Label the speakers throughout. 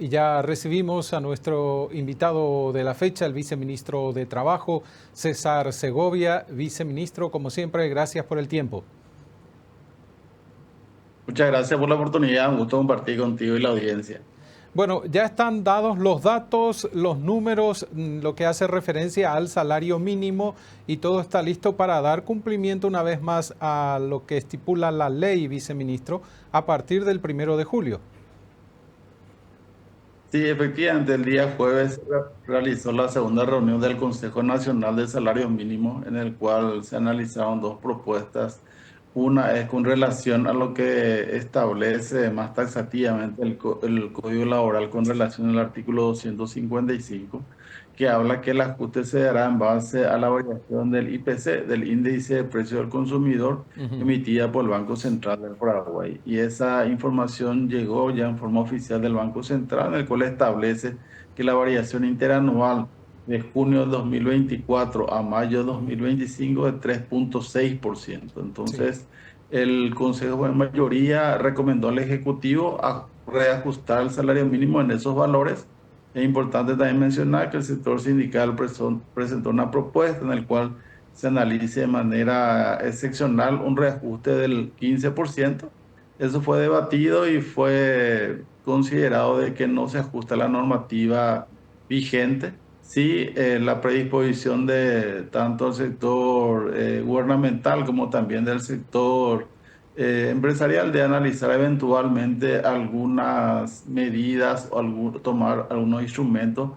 Speaker 1: Y ya recibimos a nuestro invitado de la fecha, el viceministro de Trabajo, César Segovia. Viceministro, como siempre, gracias por el tiempo.
Speaker 2: Muchas gracias por la oportunidad, un gusto compartir contigo y la audiencia.
Speaker 1: Bueno, ya están dados los datos, los números, lo que hace referencia al salario mínimo y todo está listo para dar cumplimiento una vez más a lo que estipula la ley, viceministro, a partir del 1 de julio.
Speaker 2: Sí, efectivamente, el día jueves se realizó la segunda reunión del Consejo Nacional de Salarios Mínimos, en el cual se analizaron dos propuestas. Una es con relación a lo que establece más taxativamente el Código Laboral con relación al artículo 255, que habla que el ajuste se dará en base a la variación del IPC, del Índice de Precio del Consumidor,
Speaker 1: Ujú.
Speaker 2: emitida por el Banco Central del Paraguay. Y esa información llegó ya en forma oficial del Banco Central, en el cual establece que la variación interanual de junio de 2024 a mayo de 2025 es 3,6%.
Speaker 1: Sí.
Speaker 2: Entonces, el Consejo en mayoría recomendó al Ejecutivo a reajustar el salario mínimo en esos valores. Es importante también mencionar que el sector sindical presentó una propuesta en la cual se analice de manera excepcional un reajuste del 15%. Eso fue debatido y fue considerado de que no se ajusta a la normativa vigente. Sí, la predisposición de tanto el sector gubernamental como también del sector empresarial de analizar eventualmente algunas medidas o tomar algunos instrumentos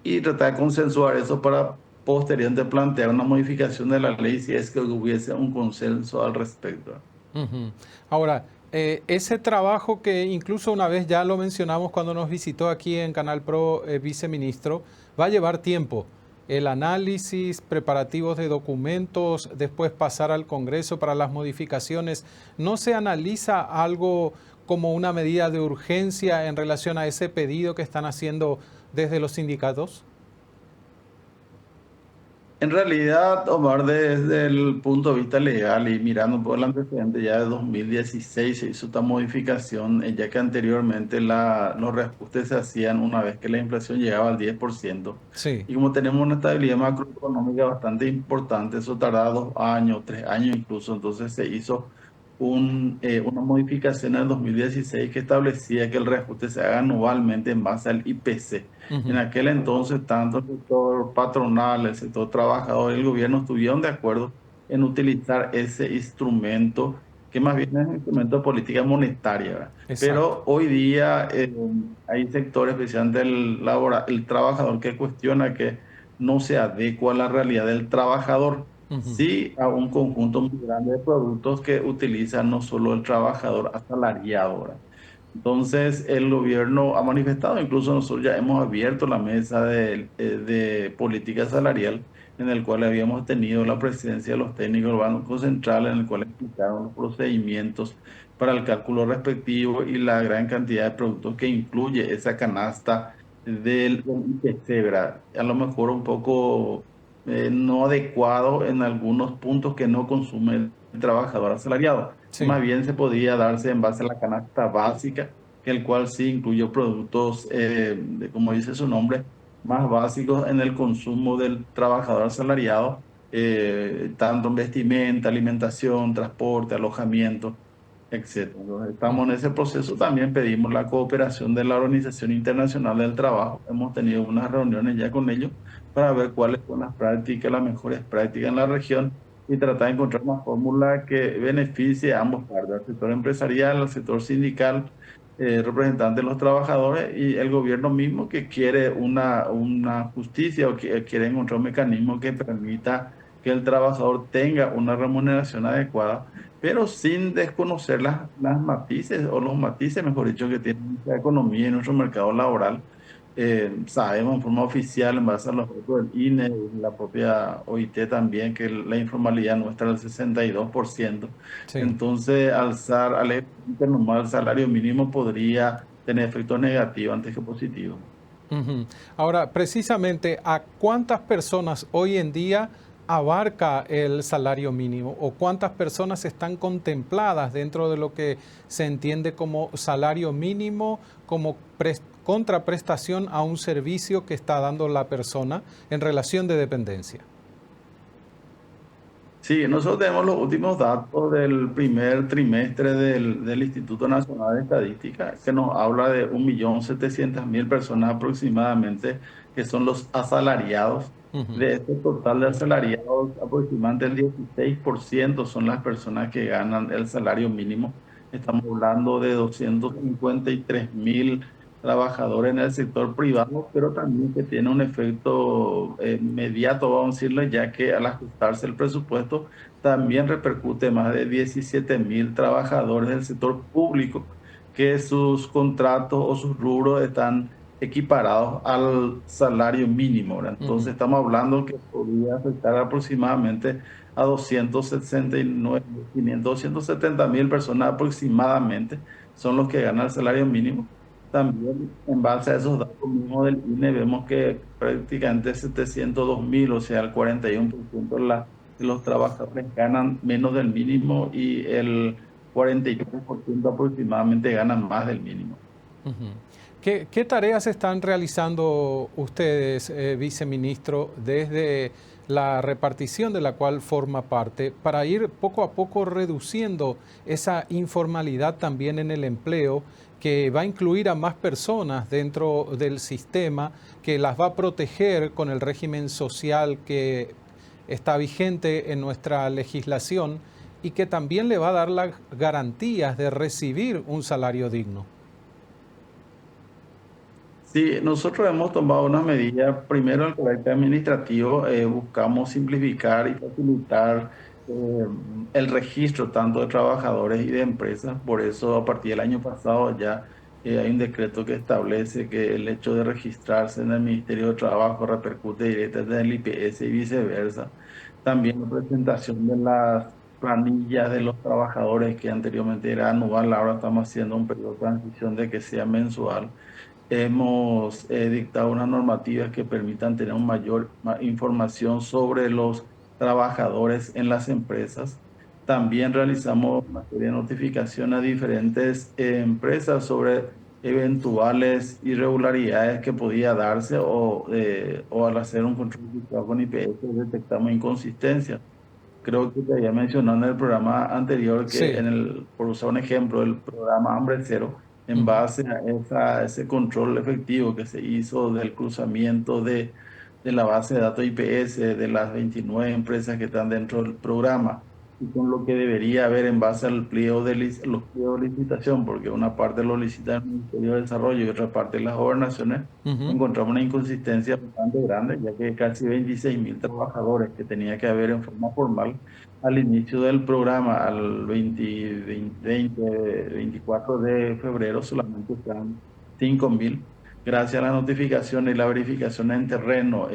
Speaker 2: y tratar de consensuar eso para posteriormente plantear una modificación de la ley si es que hubiese un consenso al respecto.
Speaker 1: Ujú. Ahora, ese trabajo que incluso una vez ya lo mencionamos cuando nos visitó aquí en Canal Pro, viceministro, va a llevar tiempo. El análisis, preparativos de documentos, después pasar al Congreso para las modificaciones. ¿No se analiza algo como una medida de urgencia en relación a ese pedido que están haciendo desde los sindicatos?
Speaker 2: En realidad, Omar, desde el punto de vista legal y mirando por el antecedente, ya de 2016 se hizo esta modificación, ya que anteriormente los reajustes se hacían una vez que la inflación llegaba al 10%.
Speaker 1: Sí.
Speaker 2: Y como tenemos una estabilidad macroeconómica bastante importante, eso tardaba 2 años, 3 años incluso, entonces se hizo una modificación en el 2016 que establecía que el reajuste se haga anualmente en base al IPC. En
Speaker 1: Ujú.
Speaker 2: aquel entonces, tanto el sector patronal, el sector trabajador y el gobierno estuvieron de acuerdo en utilizar ese instrumento, que más bien es un instrumento de política monetaria, ¿verdad?
Speaker 1: Exacto.
Speaker 2: Pero hoy día hay sectores, especialmente el trabajador, que cuestiona que no se adecua a la realidad del trabajador,
Speaker 1: Ujú.
Speaker 2: sí a un conjunto muy grande de productos que utilizan no solo el trabajador asalariado, ¿verdad? Entonces, el gobierno ha manifestado, incluso nosotros ya hemos abierto la mesa de política salarial, en el cual habíamos tenido la presidencia de los técnicos del Banco Central, en el cual explicaron los procedimientos para el cálculo respectivo y la gran cantidad de productos que incluye esa canasta del IPC, ¿verdad? A lo mejor un poco no adecuado en algunos puntos que no consume el trabajador asalariado, que
Speaker 1: Sí.
Speaker 2: más bien se podía darse en base a la canasta básica, que el cual sí incluyó productos, como dice su nombre, más básicos en el consumo del trabajador asalariado, tanto en vestimenta, alimentación, transporte, alojamiento, etcétera. Entonces, estamos en ese proceso. También pedimos la cooperación de la Organización Internacional del Trabajo. Hemos tenido unas reuniones ya con ellos para ver cuáles son las prácticas, las mejores prácticas en la región y tratar de encontrar una fórmula que beneficie a ambos partes, al sector empresarial, al sector sindical, representantes de los trabajadores y el gobierno mismo que quiere una justicia o que quiere encontrar un mecanismo que permita que el trabajador tenga una remuneración adecuada, pero sin desconocer las matices o los matices, mejor dicho, que tiene nuestra economía y nuestro mercado laboral. Sabemos en forma oficial, en base a los datos del INE y la propia OIT también, que la informalidad nuestra es del 62%.
Speaker 1: Sí.
Speaker 2: Entonces, al normal el salario mínimo podría tener efectos negativos antes que positivos.
Speaker 1: Ujú. Ahora, precisamente, ¿a cuántas personas hoy en día abarca el salario mínimo o cuántas personas están contempladas dentro de lo que se entiende como salario mínimo, como contraprestación a un servicio que está dando la persona en relación de dependencia.
Speaker 2: Sí, nosotros tenemos los últimos datos del primer trimestre del Instituto Nacional de Estadística, que nos habla de 1.700.000 personas aproximadamente, que son los asalariados.
Speaker 1: Ujú,
Speaker 2: De este total de asalariados, aproximadamente el 16% son las personas que ganan el salario mínimo. Estamos hablando de 253.000 trabajadores en el sector privado, pero también que tiene un efecto inmediato, vamos a decirlo, ya que al ajustarse el presupuesto también repercute más de 17.000 trabajadores del sector público que sus contratos o sus rubros están equiparados al salario mínimo, ¿verdad? Entonces
Speaker 1: ujú,
Speaker 2: estamos hablando que podría afectar aproximadamente a 269, 500, 270.000 personas aproximadamente son los que ganan el salario mínimo. También en base a esos datos mismos del INE vemos que prácticamente 702.000, o sea, el 41% de los trabajadores ganan menos del mínimo y el 43% aproximadamente ganan más del mínimo.
Speaker 1: ujú. ¿Qué tareas están realizando ustedes, viceministro, desde la repartición de la cual forma parte para ir poco a poco reduciendo esa informalidad también en el empleo que va a incluir a más personas dentro del sistema, que las va a proteger con el régimen social que está vigente en nuestra legislación y que también le va a dar las garantías de recibir un salario digno?
Speaker 2: Sí, nosotros hemos tomado una medida, primero en el carácter administrativo, buscamos simplificar y facilitar el registro tanto de trabajadores y de empresas. Por eso, a partir del año pasado ya hay un decreto que establece que el hecho de registrarse en el Ministerio de Trabajo repercute directamente en el IPS y viceversa. También la presentación de las planillas de los trabajadores que anteriormente era anual, ahora estamos haciendo un periodo de transición de que sea mensual. Hemos dictado unas normativas que permitan tener información sobre los trabajadores en las empresas. También realizamos una serie de notificaciones a diferentes empresas sobre eventuales irregularidades que podía darse o al hacer un control fiscal con IPS detectamos inconsistencias. Creo que te había mencionado en el programa anterior que
Speaker 1: Sí.
Speaker 2: por usar un ejemplo, el programa Hambre Cero, en
Speaker 1: Ujú,
Speaker 2: base a ese control efectivo que se hizo del cruzamiento de la base de datos IPS de las 29 empresas que están dentro del programa y con lo que debería haber en base al pliego los pliegos de licitación, porque una parte lo licita el Ministerio de Desarrollo y otra parte las gobernaciones,
Speaker 1: ujú,
Speaker 2: encontramos una inconsistencia bastante grande, ya que casi 26.000 trabajadores que tenía que haber en forma formal al inicio del programa, al 24 de febrero, solamente están 5.000. Gracias a la notificación y la verificación en terreno,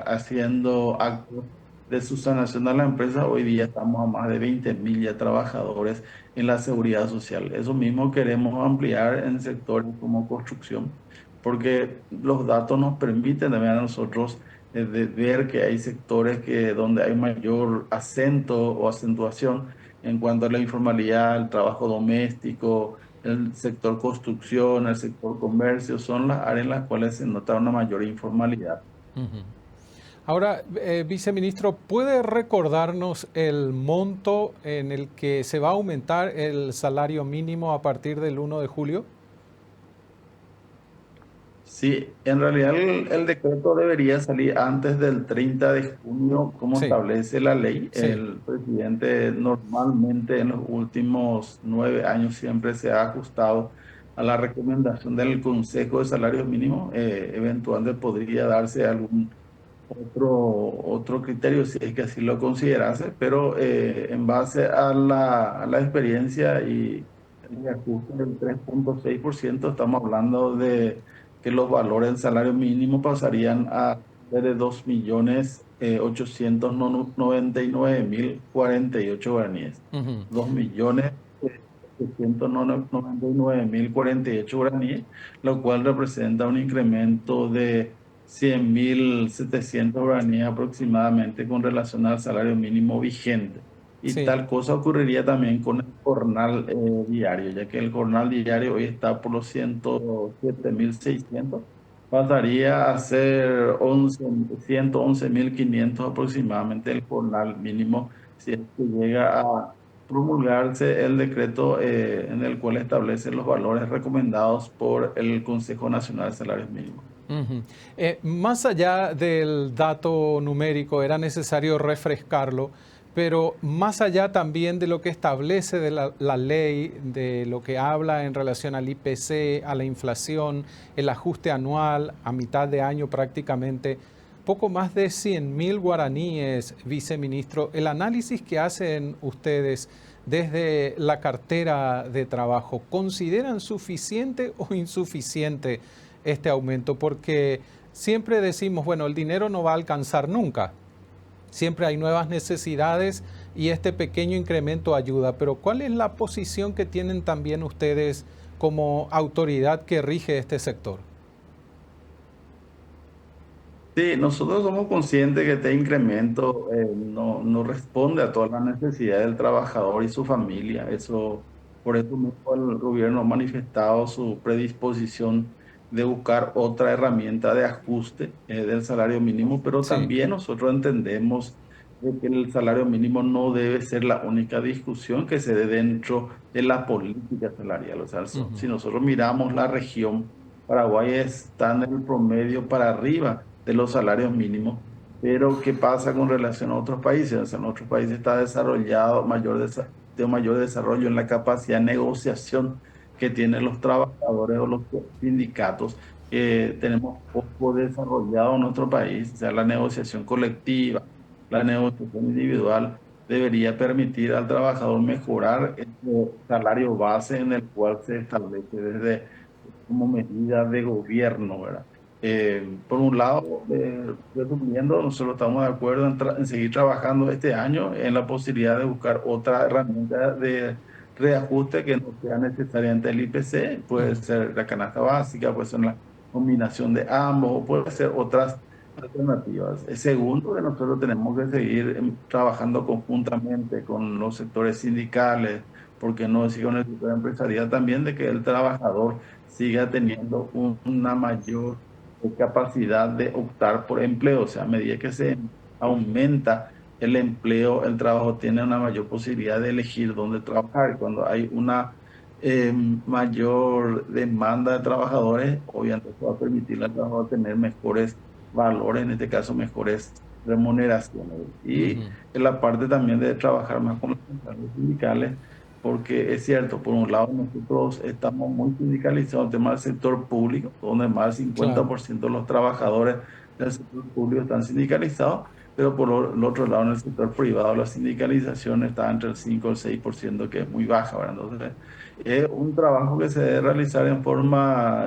Speaker 2: haciendo actos de subsanación a la empresa, hoy día estamos a más de 20.000 ya trabajadores en la seguridad social. Eso mismo queremos ampliar en sectores como construcción, porque los datos nos permiten también a nosotros de ver que hay sectores donde hay mayor acento o acentuación en cuanto a la informalidad, el trabajo doméstico, el sector construcción, el sector comercio, son las áreas en las cuales se nota una mayor informalidad.
Speaker 1: ujú. Ahora, viceministro, ¿puede recordarnos el monto en el que se va a aumentar el salario mínimo a partir del 1 de julio?
Speaker 2: Sí, en realidad el decreto debería salir antes del 30 de junio, como
Speaker 1: Sí,
Speaker 2: establece la ley.
Speaker 1: sí.
Speaker 2: El presidente normalmente en los últimos 9 años siempre se ha ajustado a la recomendación del Consejo de Salarios Mínimos. Eventualmente podría darse algún otro criterio si es que así lo considerase, pero en base a la experiencia y el ajuste del 3,6%, estamos hablando de que los valores del salario mínimo pasarían a de 2.899.048 guaraníes.
Speaker 1: Ujú,
Speaker 2: 2.899.048 guaraníes, lo cual representa un incremento de 100.700 guaraníes aproximadamente con relación al salario mínimo vigente. Y
Speaker 1: Sí.
Speaker 2: tal cosa ocurriría también con el jornal diario, ya que el jornal diario hoy está por los 107.600, pasaría a ser 111.500 aproximadamente el jornal mínimo si es que llega a promulgarse el decreto en el cual establece los valores recomendados por el Consejo Nacional de Salarios Mínimos.
Speaker 1: Ujú. Más allá del dato numérico, era necesario refrescarlo, pero más allá también de lo que establece de la ley, de lo que habla en relación al IPC, a la inflación, el ajuste anual a mitad de año prácticamente, poco más de 100.000 guaraníes, viceministro. El análisis que hacen ustedes desde la cartera de trabajo, ¿consideran suficiente o insuficiente este aumento? Porque siempre decimos, bueno, el dinero no va a alcanzar nunca. Siempre hay nuevas necesidades y este pequeño incremento ayuda. Pero ¿cuál es la posición que tienen también ustedes como autoridad que rige este sector?
Speaker 2: Sí, nosotros somos conscientes que este incremento no responde a todas las necesidades del trabajador y su familia. Por eso mismo el gobierno ha manifestado su predisposición de buscar otra herramienta de ajuste del salario mínimo, pero
Speaker 1: Sí.
Speaker 2: también nosotros entendemos de que el salario mínimo no debe ser la única discusión que se dé dentro de la política salarial. O sea,
Speaker 1: Ujú.
Speaker 2: si nosotros miramos la región, Paraguay está en el promedio para arriba de los salarios mínimos, pero ¿qué pasa con relación a otros países? O sea, en otros países está desarrollado de mayor desarrollo en la capacidad de negociación que tienen los trabajadores o los sindicatos. Tenemos poco desarrollado en nuestro país, o sea, la negociación colectiva, la negociación individual debería permitir al trabajador mejorar el salario base en el cual se establece desde como medida de gobierno, ¿verdad? Por un lado, resumiendo, nosotros estamos de acuerdo en seguir trabajando este año en la posibilidad de buscar otra herramienta de reajuste que no sea necesariamente el IPC, puede
Speaker 1: Ujú.
Speaker 2: ser la canasta básica, puede ser la combinación de ambos, o puede ser otras alternativas. Segundo, que nosotros tenemos que seguir trabajando conjuntamente con los sectores sindicales, porque no decir con el sector empresarial también, de que el trabajador siga teniendo una mayor capacidad de optar por empleo. O sea, a medida que se aumenta el empleo, el trabajo tiene una mayor posibilidad de elegir dónde trabajar. Cuando hay una mayor demanda de trabajadores, obviamente eso va a permitir al trabajador tener mejores valores, en este caso mejores remuneraciones. Y
Speaker 1: Ujú.
Speaker 2: en la parte también de trabajar más con los centrales sindicales, porque es cierto, por un lado nosotros estamos muy sindicalizados en el tema del sector público, donde más del
Speaker 1: Claro.
Speaker 2: 50% de los trabajadores del sector público están sindicalizados, pero por el otro lado en el sector privado la sindicalización está entre el 5 y el 6%, que es muy baja, ¿verdad? Entonces, es un trabajo que se debe realizar en forma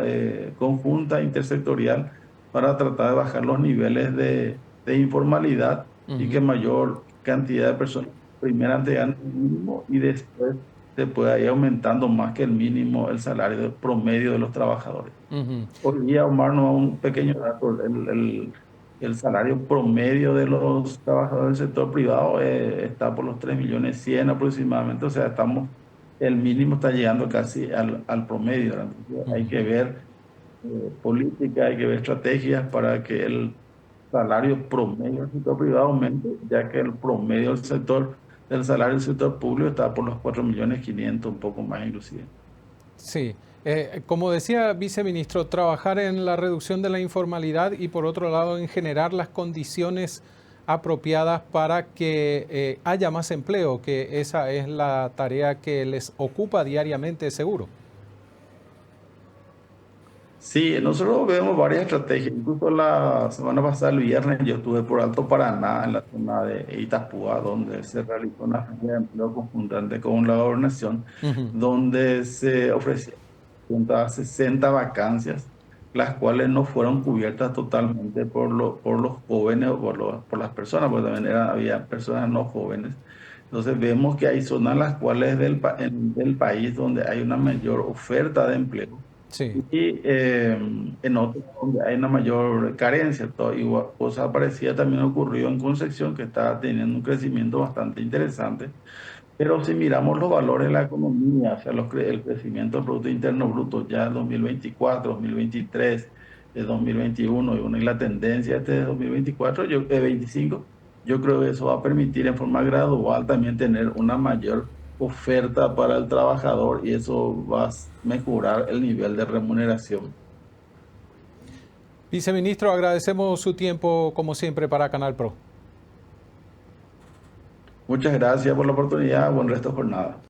Speaker 2: conjunta, intersectorial, para tratar de bajar los niveles de informalidad y que
Speaker 1: Ujú.
Speaker 2: mayor cantidad de personas primeramente ganen el mínimo y después se pueda ir aumentando más que el mínimo el salario promedio de los trabajadores.
Speaker 1: Ujú.
Speaker 2: Hoy día, Omar, no un pequeño dato, el salario promedio de los trabajadores del sector privado está por los 3.100.000 aproximadamente, o sea, el mínimo está llegando casi al promedio, ¿verdad? Entonces, hay
Speaker 1: Ujú.
Speaker 2: que ver política, hay que ver estrategias para que el salario promedio del sector privado aumente, ya que el promedio del salario del sector público está por los 4.500.000, un poco más inclusive.
Speaker 1: Sí, como decía viceministro, trabajar en la reducción de la informalidad y por otro lado en generar las condiciones apropiadas para que haya más empleo, que esa es la tarea que les ocupa diariamente, seguro.
Speaker 2: Sí, nosotros vemos varias estrategias. Incluso la semana pasada, el viernes, yo estuve por Alto Paraná, en la zona de Itapúa, donde se realizó una feria de empleo conjuntamente con la gobernación,
Speaker 1: Ujú.
Speaker 2: donde se ofrecieron 60 vacancias, las cuales no fueron cubiertas totalmente por los jóvenes o por las personas, porque también había personas no jóvenes. Entonces vemos que hay zonas en las cuales del país donde hay una mayor oferta de empleo
Speaker 1: Sí.
Speaker 2: y en otros donde hay una mayor carencia. Todo, igual, cosa parecida también ocurrió en Concepción, que está teniendo un crecimiento bastante interesante. Pero si miramos los valores de la economía, o sea, el crecimiento del Producto Interno Bruto ya en 2024, 2023, 2021 y, bueno, y la tendencia este de 2024, 25, yo creo que eso va a permitir en forma gradual también tener una mayor oferta para el trabajador y eso va a mejorar el nivel de remuneración.
Speaker 1: Viceministro, agradecemos su tiempo como siempre para Canal Pro.
Speaker 2: Muchas gracias por la oportunidad. Buen resto de jornada.